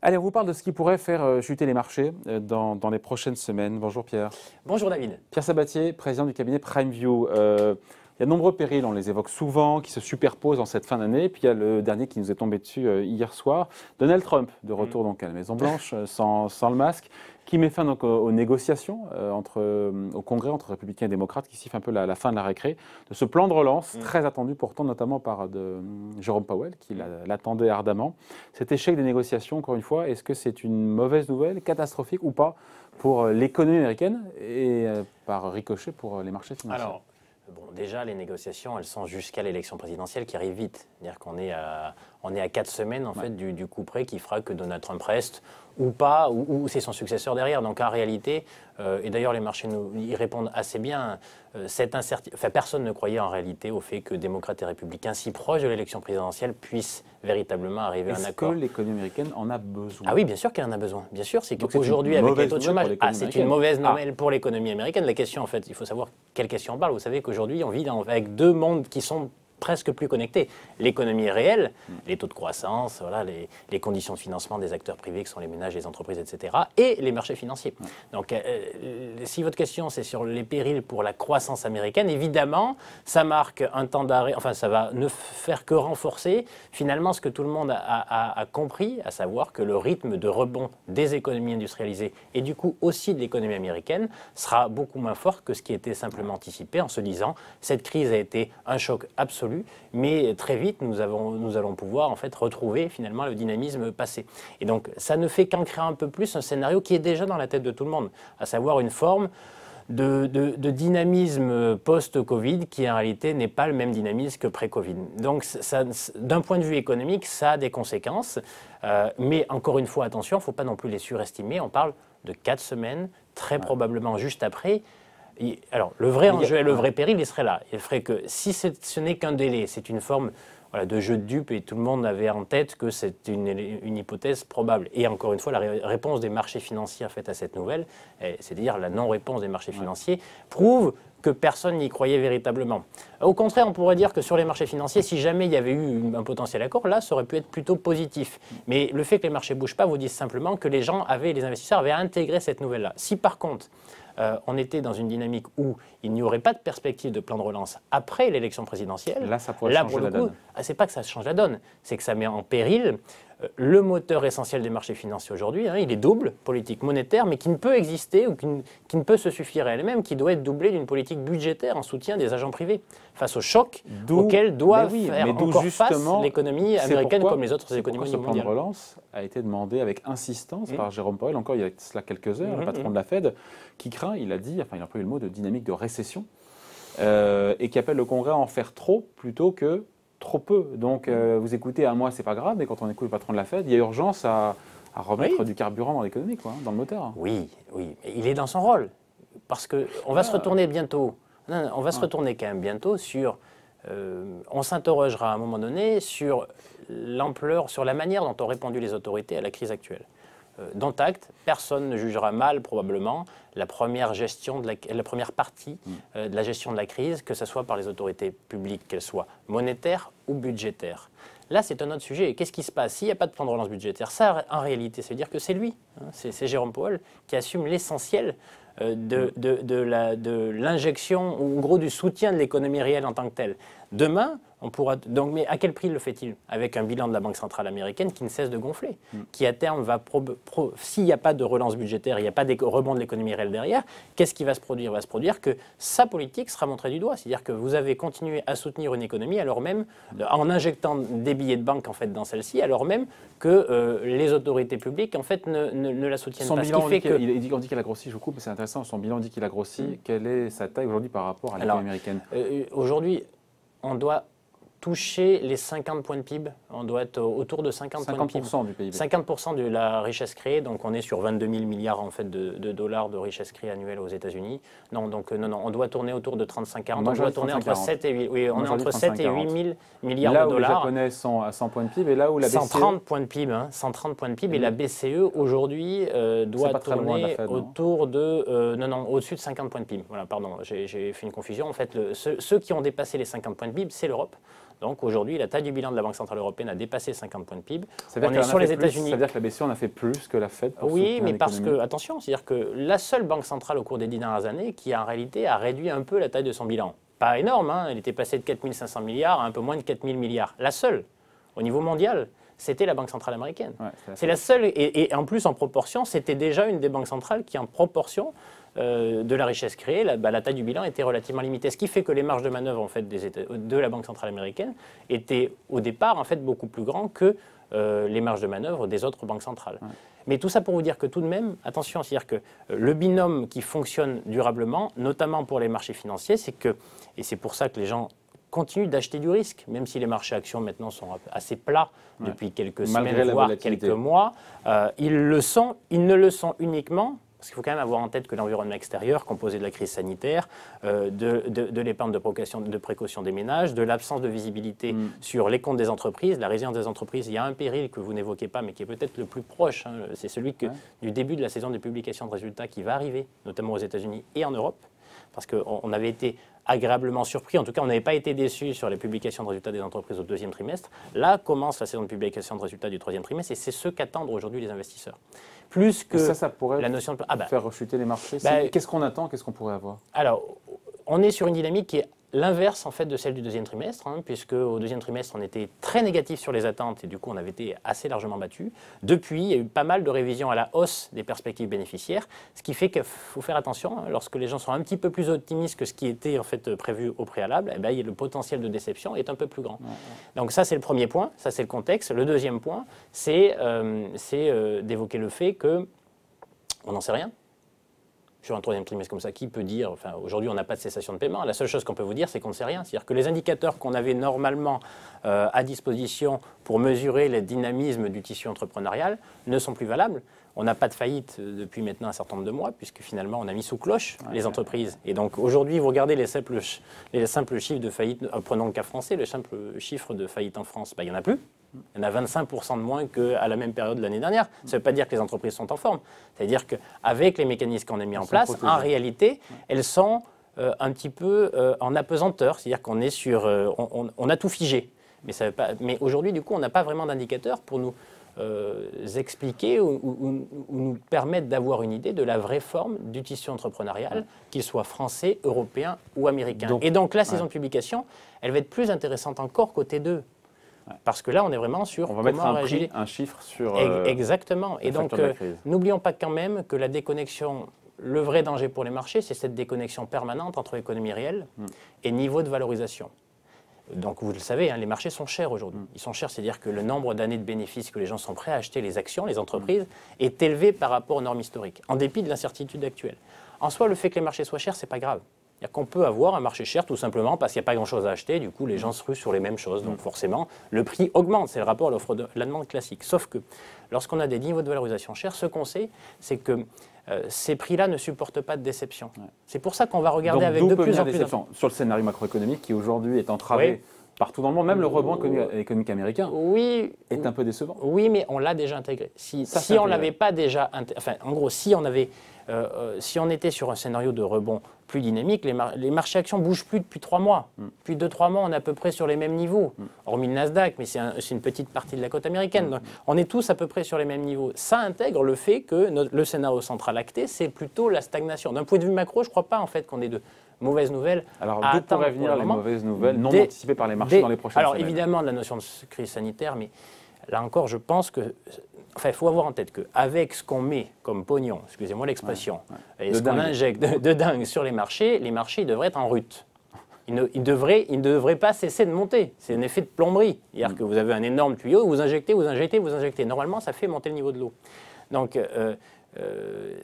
Allez, on vous parle de ce qui pourrait faire chuter les marchés dans les prochaines semaines. Bonjour Pierre. Bonjour David. Pierre Sabatier, président du cabinet PrimeView. Il y a de nombreux périls, on les évoque souvent, qui se superposent en cette fin d'année. Puis il y a le dernier qui nous est tombé dessus hier soir. Donald Trump, de retour donc à la Maison-Blanche, sans le masque, qui met fin donc aux négociations au Congrès entre républicains et démocrates, qui siffle un peu la fin de la récré, de ce plan de relance, très attendu pourtant notamment par Jérôme Powell, qui l'attendait ardemment. Cet échec des négociations, encore une fois, est-ce que c'est une mauvaise nouvelle, catastrophique ou pas pour l'économie américaine et par ricochet pour les marchés financiers? Alors, bon, déjà, les négociations, elles sont jusqu'à l'élection présidentielle qui arrive vite. C'est-à-dire qu'on est à 4 semaines en fait, du coup près qui fera que Donald Trump reste ou pas, ou c'est son successeur derrière. Donc en réalité, et d'ailleurs les marchés y répondent assez bien, cette incertitude, enfin, personne ne croyait en réalité au fait que démocrates et républicains, si proches de l'élection présidentielle, puissent véritablement arriver à un accord. Est-ce que l'économie américaine en a besoin? Ah oui, bien sûr qu'elle en a besoin. Bien sûr, c'est qu'aujourd'hui, avec les taux de chômage, c'est une mauvaise nouvelle pour l'économie américaine. La question, en fait, il faut savoir quelle question on parle. Vous savez qu'aujourd'hui, on vit avec deux mondes qui sont presque plus connectés. L'économie réelle, les taux de croissance, voilà, les conditions de financement des acteurs privés, qui sont les ménages, les entreprises, etc., et les marchés financiers. Donc, si votre question, c'est sur les périls pour la croissance américaine, évidemment, ça marque un temps d'arrêt, enfin, ça va ne faire que renforcer, finalement, ce que tout le monde a compris, à savoir que le rythme de rebond des économies industrialisées, et du coup aussi de l'économie américaine, sera beaucoup moins fort que ce qui était simplement anticipé, en se disant, cette crise a été un choc absolu, mais très vite, nous allons pouvoir en fait retrouver finalement le dynamisme passé. Et donc, ça ne fait qu'ancrer un peu plus un scénario qui est déjà dans la tête de tout le monde, à savoir une forme de dynamisme post-Covid qui en réalité n'est pas le même dynamisme que pré-Covid. Donc, d'un point de vue économique, ça a des conséquences, mais encore une fois, attention, il ne faut pas non plus les surestimer. On parle de 4 semaines, très probablement juste après. Alors, le vrai enjeu et le vrai péril, il serait là. Il ferait que si ce n'est qu'un délai, c'est une forme de jeu de dupe et tout le monde avait en tête que c'est une hypothèse probable. Et encore une fois, la réponse des marchés financiers faite à cette nouvelle, c'est-à-dire la non-réponse des marchés financiers, prouve que personne n'y croyait véritablement. Au contraire, on pourrait dire que sur les marchés financiers, si jamais il y avait eu un potentiel accord, là, ça aurait pu être plutôt positif. Mais le fait que les marchés ne bougent pas vous dit simplement que les investisseurs avaient intégré cette nouvelle-là. Si par contre, on était dans une dynamique où il n'y aurait pas de perspective de plan de relance après l'élection présidentielle, là, ça pourrait changer la donne. C'est pas que ça change la donne, c'est que ça met en péril le moteur essentiel des marchés financiers aujourd'hui. Il est double, politique monétaire, mais qui ne peut exister ou qui ne peut se suffire à elle-même, qui doit être doublé d'une politique budgétaire en soutien des agents privés face au choc auquel doit faire encore face l'économie américaine comme les autres économies mondiales. Ce plan de relance a été demandé avec insistance par Jérôme Powell, encore il y a cela quelques heures, le patron de la Fed, qui craint, il a employé le mot de dynamique de récession, et qui appelle le Congrès à en faire trop plutôt que trop peu. Donc, vous écoutez un mois, c'est pas grave, mais quand on écoute le patron de la Fed, il y a urgence à remettre du carburant dans l'économie, dans le moteur. Oui, il est dans son rôle. Parce qu'on va se retourner bientôt. Non, on va se retourner quand même bientôt sur... on s'interrogera à un moment donné sur l'ampleur, sur la manière dont ont répondu les autorités à la crise actuelle. Dont acte, personne ne jugera mal probablement la première partie de la gestion de la crise, que ce soit par les autorités publiques, qu'elles soient monétaires ou budgétaires. Là, c'est un autre sujet. Qu'est-ce qui se passe s'il n'y a pas de plan de relance budgétaire? Ça, en réalité, ça veut dire que c'est lui, c'est Jérôme Powell, qui assume l'essentiel de l'injection, ou en gros du soutien de l'économie réelle en tant que telle. Demain, on pourra... Donc, mais à quel prix le fait-il? Avec un bilan de la Banque centrale américaine qui ne cesse de gonfler, qui à terme va... S'il n'y a pas de relance budgétaire, il n'y a pas de rebond de l'économie réelle derrière, qu'est-ce qui va se produire? Il va se produire que sa politique sera montrée du doigt. C'est-à-dire que vous avez continué à soutenir une économie alors même, en injectant des billets de banque en fait, dans celle-ci, alors même que les autorités publiques en fait, ne la soutiennent pas. Bilan, on dit qu'elle a grossi, je vous coupe, mais c'est intéressant, son bilan dit qu'il a grossi. Quelle est sa taille aujourd'hui par rapport à l'économie américaine? Aujourd'hui, on doit toucher les 50 points de PIB. On doit être autour de 50 points de PIB. 50% du PIB. 50% de la richesse créée. Donc on est sur 22 000 milliards en fait, de dollars de richesse créée annuelle aux États-Unis. Non, on doit tourner autour de 35-40. On doit tourner entre 7 et 8, oui, on est entre 7 et 8 000 milliards de dollars. Là où les Japonais sont à 100 points de PIB et là où la BCE... 130 points de PIB. 130 points de PIB. Et la BCE aujourd'hui doit tourner autour de... au-dessus de 50 points de PIB. Voilà, pardon, j'ai fait une confusion. En fait, ceux qui ont dépassé les 50 points de PIB, c'est l'Europe. Donc aujourd'hui, la taille du bilan de la Banque Centrale Européenne a dépassé 50 points de PIB. On est sur les États-Unis. Ça veut dire que la BCE en a fait plus que la Fed pour oui, mais parce que, attention, c'est-à-dire que la seule Banque Centrale au cours des 10 dernières années qui en réalité a réduit un peu la taille de son bilan. Pas énorme, elle était passée de 4 500 milliards à un peu moins de 4 000 milliards. La seule, au niveau mondial, c'était la Banque Centrale américaine. Ouais, c'est la seule, et en plus en proportion, c'était déjà une des banques centrales qui en proportion de la richesse créée, la taille du bilan était relativement limitée. Ce qui fait que les marges de manœuvre en fait, de la Banque centrale américaine étaient au départ en fait, beaucoup plus grands que les marges de manœuvre des autres banques centrales. Ouais. Mais tout ça pour vous dire que tout de même, attention, c'est-à-dire que le binôme qui fonctionne durablement, notamment pour les marchés financiers, c'est que, et c'est pour ça que les gens continuent d'acheter du risque, même si les marchés actions maintenant sont assez plats depuis quelques semaines, voire quelques mois, ils ne le sont uniquement... Parce qu'il faut quand même avoir en tête que l'environnement extérieur, composé de la crise sanitaire, de l'épargne de précaution des ménages, de l'absence de visibilité sur les comptes des entreprises, la résilience des entreprises, il y a un péril que vous n'évoquez pas, mais qui est peut-être le plus proche. C'est celui du début de la saison de publication de résultats qui va arriver, notamment aux États-Unis et en Europe. Parce qu'on avait été agréablement surpris, en tout cas on n'avait pas été déçus sur les publications de résultats des entreprises au deuxième trimestre. Là commence la saison de publication de résultats du troisième trimestre et c'est ce qu'attendent aujourd'hui les investisseurs. Plus que ça pourrait la notion de faire rechuter les marchés. Qu'est-ce qu'on attend, qu'est-ce qu'on pourrait avoir? Alors, on est sur une dynamique qui est l'inverse en fait de celle du deuxième trimestre, puisque au deuxième trimestre on était très négatif sur les attentes et du coup on avait été assez largement battu. Depuis, il y a eu pas mal de révisions à la hausse des perspectives bénéficiaires, ce qui fait qu'il faut faire attention lorsque les gens sont un petit peu plus optimistes que ce qui était en fait prévu au préalable. Le potentiel de déception est un peu plus grand. Donc ça c'est le premier point, ça c'est le contexte. Le deuxième point, c'est d'évoquer le fait que on n'en sait rien. Sur un troisième trimestre comme ça, qui peut dire, enfin aujourd'hui on n'a pas de cessation de paiement, la seule chose qu'on peut vous dire c'est qu'on ne sait rien. C'est-à-dire que les indicateurs qu'on avait normalement à disposition pour mesurer le dynamisme du tissu entrepreneurial ne sont plus valables. On n'a pas de faillite depuis maintenant un certain nombre de mois, puisque finalement on a mis sous cloche les entreprises. Et donc aujourd'hui, vous regardez les simples chiffres de faillite, prenons le cas français, le simple chiffre de faillite en France, il n'y en a plus. Il y en a 25% de moins qu'à la même période de l'année dernière. Ça ne veut pas dire que les entreprises sont en forme. C'est-à-dire qu'avec les mécanismes qu'on a mis en place, en réalité, elles sont un petit peu en apesanteur. C'est-à-dire qu'on est sur... on a tout figé. Mais aujourd'hui, du coup, on n'a pas vraiment d'indicateur pour nous expliquer ou nous permettre d'avoir une idée de la vraie forme du tissu entrepreneurial, qu'il soit français, européen ou américain. Et donc, la saison de publication, elle va être plus intéressante encore côté 2. Parce que là, on est vraiment sur... On va mettre un chiffre sur... Exactement. Et donc, n'oublions pas quand même que la déconnexion, le vrai danger pour les marchés, c'est cette déconnexion permanente entre économie réelle et niveau de valorisation. Donc, vous le savez, les marchés sont chers aujourd'hui. Ils sont chers, c'est-à-dire que le nombre d'années de bénéfices que les gens sont prêts à acheter, les actions, les entreprises, est élevé par rapport aux normes historiques, en dépit de l'incertitude actuelle. En soi, le fait que les marchés soient chers, ce n'est pas grave. C'est-à-dire qu'on peut avoir un marché cher tout simplement parce qu'il n'y a pas grand-chose à acheter, du coup les gens se ruent sur les mêmes choses, donc forcément le prix augmente, c'est le rapport à l'offre de la demande classique. Sauf que lorsqu'on a des niveaux de valorisation chers, ce qu'on sait, c'est que ces prix-là ne supportent pas de déception. C'est pour ça qu'on va regarder avec de plus en plus... Sur le scénario macroéconomique qui aujourd'hui est entravé partout dans le monde, même le rebond économique américain est un peu décevant. Oui, mais on l'a déjà intégré. Si on ne l'avait pas déjà... Enfin, en gros, si on était sur un scénario de rebond plus dynamique, les marchés actions ne bougent plus depuis 3 mois. Depuis 2-3 mois, on est à peu près sur les mêmes niveaux, hormis le Nasdaq, mais c'est une petite partie de la cote américaine. Donc, on est tous à peu près sur les mêmes niveaux. Ça intègre le fait que le scénario central acté, c'est plutôt la stagnation. D'un point de vue macro, je ne crois pas en fait qu'on ait de mauvaises nouvelles. Alors, d'où pourraient venir les mauvaises nouvelles non anticipées par les marchés dans les prochaines semaines? Alors, évidemment, la notion de crise sanitaire, mais là encore, je pense que... Enfin, il faut avoir en tête qu'avec ce qu'on met comme pognon, excusez-moi l'expression, et ce qu'on injecte de dingue sur les marchés ils devraient être en rut. Ils ne devraient pas cesser de monter. C'est un effet de plomberie. C'est-à-dire que vous avez un énorme tuyau, vous injectez. Normalement, ça fait monter le niveau de l'eau. Donc,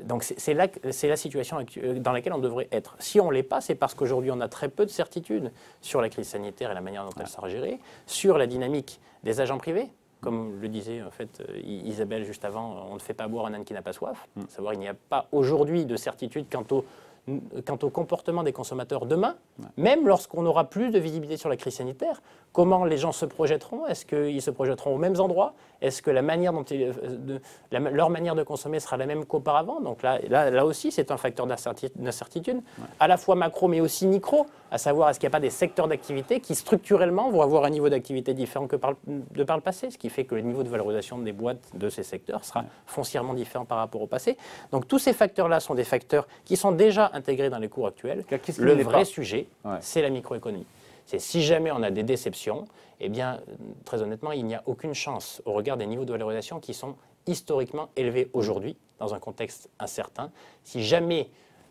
Donc c'est la situation dans laquelle on devrait être. Si on ne l'est pas, c'est parce qu'aujourd'hui on a très peu de certitudes sur la crise sanitaire et la manière dont elle sera gérée, sur la dynamique des agents privés. Comme le disait en fait Isabelle juste avant, on ne fait pas boire un âne qui n'a pas soif. À savoir, il n'y a pas aujourd'hui de certitude quant au comportement des consommateurs demain, même lorsqu'on aura plus de visibilité sur la crise sanitaire. Comment les gens se projetteront? Est-ce qu'ils se projetteront aux mêmes endroits? Est-ce que la manière dont leur manière de consommer sera la même qu'auparavant? Donc là aussi, c'est un facteur d'incertitude, à la fois macro mais aussi micro, à savoir est-ce qu'il n'y a pas des secteurs d'activité qui structurellement vont avoir un niveau d'activité différent que par le passé, ce qui fait que le niveau de valorisation des boîtes de ces secteurs sera foncièrement différent par rapport au passé. Donc tous ces facteurs-là sont des facteurs qui sont déjà intégrés dans les cours actuels. Le vrai sujet, c'est la microéconomie. C'est si jamais on a des déceptions, eh bien, très honnêtement, il n'y a aucune chance au regard des niveaux de valorisation qui sont historiquement élevés aujourd'hui, dans un contexte incertain. Si jamais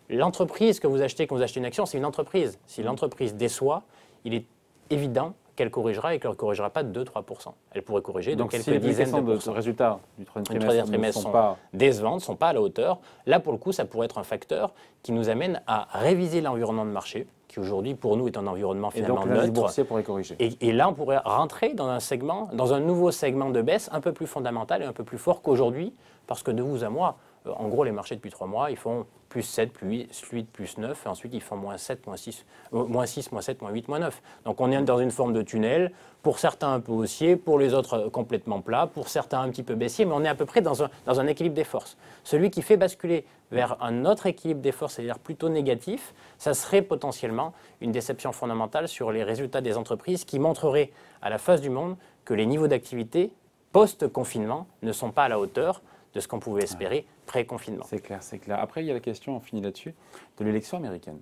l'entreprise que vous achetez, quand vous achetez une action, c'est une entreprise. Si l'entreprise déçoit, il est évident qu'elle corrigera et qu'elle ne corrigera pas de 2-3%. Elle pourrait corriger de quelques dizaines de pourcents. Les résultats du troisième trimestre sont décevants, ne sont pas à la hauteur. Là, pour le coup, ça pourrait être un facteur qui nous amène à réviser l'environnement de marché, qui aujourd'hui, pour nous, est un environnement finalement neutre. Et donc, le boursier pourrait corriger. Et là, on pourrait rentrer dans un nouveau segment de baisse un peu plus fondamental et un peu plus fort qu'aujourd'hui, parce que de vous à moi, en gros, les marchés depuis 3 mois, ils font plus 7, plus 8, plus 9, et ensuite ils font moins 7, moins 6, moins 7, moins 8, moins 9. Donc on est dans une forme de tunnel, pour certains un peu haussier, pour les autres complètement plat, pour certains un petit peu baissier, mais on est à peu près dans un équilibre des forces. Celui qui fait basculer vers un autre équilibre des forces, c'est-à-dire plutôt négatif, ça serait potentiellement une déception fondamentale sur les résultats des entreprises qui montrerait à la face du monde que les niveaux d'activité post-confinement ne sont pas à la hauteur de ce qu'on pouvait espérer pré-confinement. C'est clair, c'est clair. Après, il y a la question, on finit là-dessus, de l'élection américaine.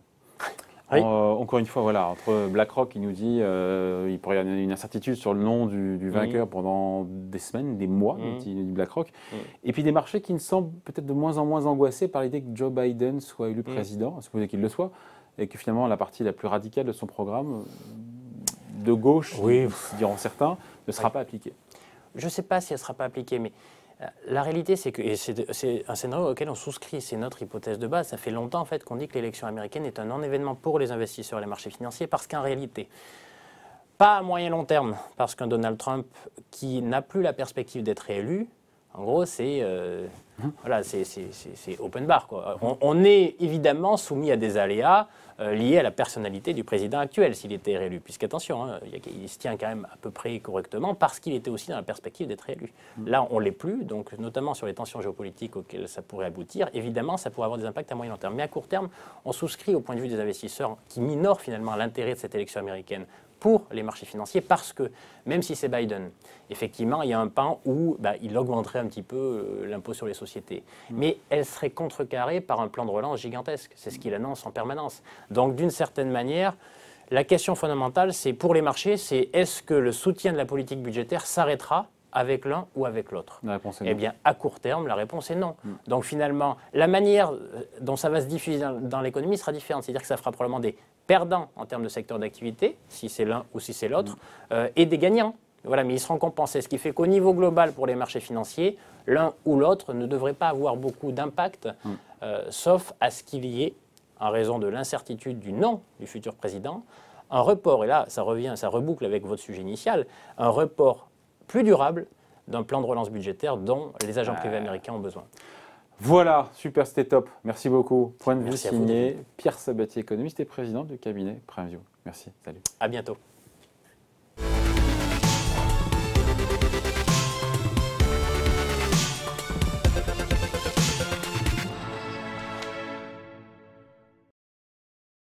Oui. Encore une fois, voilà, entre BlackRock qui nous dit il pourrait y avoir une incertitude sur le nom du vainqueur pendant des semaines, des mois, dit BlackRock, et puis des marchés qui ne semblent peut-être de moins en moins angoissés par l'idée que Joe Biden soit élu président, à supposer qu'il le soit, et que finalement la partie la plus radicale de son programme, de gauche, diront certains, ne sera pas appliquée. Je ne sais pas si elle ne sera pas appliquée, mais la réalité, c'est que et c'est un scénario auquel on souscrit, c'est notre hypothèse de base. Ça fait longtemps en fait, qu'on dit que l'élection américaine est un non-événement pour les investisseurs et les marchés financiers, parce qu'en réalité, pas à moyen long terme, parce qu'un Donald Trump qui n'a plus la perspective d'être réélu, en gros, c'est open bar, quoi. On est évidemment soumis à des aléas liés à la personnalité du président actuel s'il était réélu. Puisqu'attention, il se tient quand même à peu près correctement parce qu'il était aussi dans la perspective d'être réélu. Là, on ne l'est plus, donc notamment sur les tensions géopolitiques auxquelles ça pourrait aboutir. Évidemment, ça pourrait avoir des impacts à moyen long terme. Mais à court terme, on souscrit au point de vue des investisseurs qui minorent finalement l'intérêt de cette élection américaine pour les marchés financiers, parce que même si c'est Biden, effectivement, il y a un pan où il augmenterait un petit peu l'impôt sur les sociétés. Mais elle serait contrecarrée par un plan de relance gigantesque. C'est ce qu'il annonce en permanence. Donc, d'une certaine manière, la question fondamentale, c'est pour les marchés, c'est est-ce que le soutien de la politique budgétaire s'arrêtera avec l'un ou avec l'autre? La réponse est non. Eh bien, à court terme, la réponse est non. Donc finalement, la manière dont ça va se diffuser dans l'économie sera différente. C'est-à-dire que ça fera probablement des perdants en termes de secteur d'activité, si c'est l'un ou si c'est l'autre, et des gagnants. Voilà, mais ils seront compensés. Ce qui fait qu'au niveau global, pour les marchés financiers, l'un ou l'autre ne devrait pas avoir beaucoup d'impact, sauf à ce qu'il y ait, en raison de l'incertitude du nom du futur président, un report, et là ça reboucle avec votre sujet initial, un report plus durable d'un plan de relance budgétaire dont les agents privés américains ont besoin. Voilà, super, c'était top. Merci beaucoup. Point de vue Merci signé Pierre Sabatier, économiste et président du cabinet PrimeView. Merci, salut. À bientôt.